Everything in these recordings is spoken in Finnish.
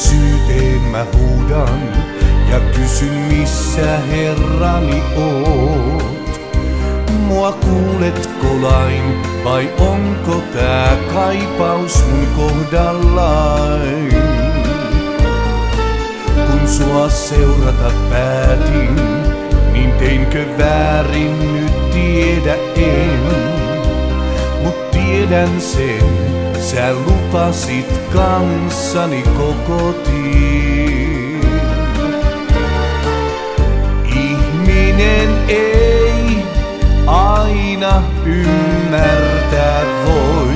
Menneisyyteen mä huudan ja kysyn missä Herrani oot. Mua kuuletko lain vai onko tää kaipaus mun kohdallain? Kun sua seurata päätin, niin teinkö väärin nyt tiedä en. Mut tiedän sen, sä lupasit kanssani koko tien. Ihminen ei aina ymmärtää voi,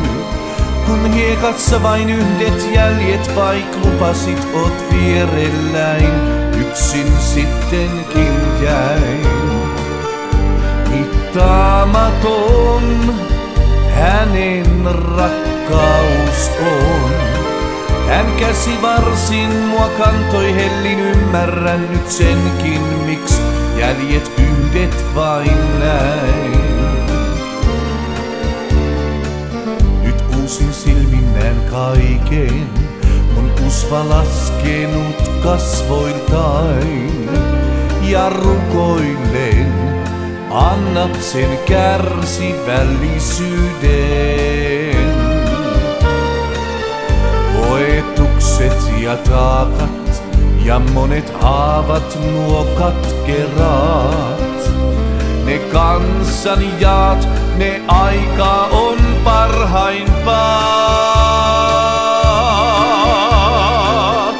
kun hiekassa vain yhdet jäljet vaik lupasit oot vierelläin, yksin sittenkin jäin. Mittaamaton hänen rakkaus on. Hän käsi varsin mua kantoi hellin, ymmärrän nyt senkin miksi jäljet yhdet vain näin. Nyt uusin silmin näen kaiken, mun usva laskenut kasvoiltain. Ja rukoilen, annat sen kärsivällisyyden. Koetukset ja taakat ja monet haavat nuo katkerat. Ne kanssani jaat, ne aika on parhaimpaa.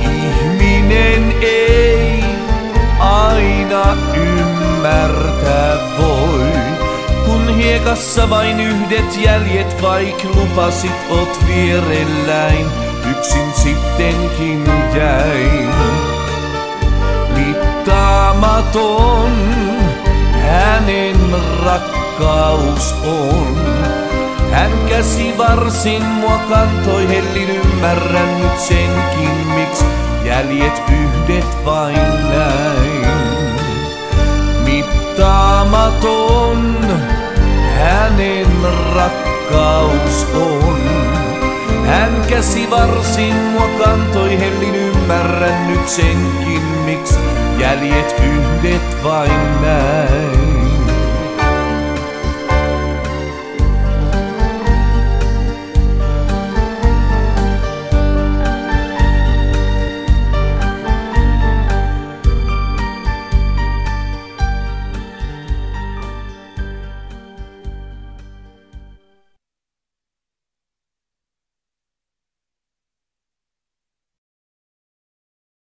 Ihminen ei aina ymmärtää voi, kun hiekassa vain yhdet jäljet vaik lupasit oot vierelläin, yksin sittenkin jäin. Mittaamaton hänen rakkaus on. Hän käsi varsin mua kantoi hellin, ymmärrän nyt senkin miksi jäljet yhdet vain näin. Mittaamaton hänen rakkaus on. Hän käsi varsin mua kantoi hellin, ymmärrän nyt senkin miksi jäljet yhdet vain näin.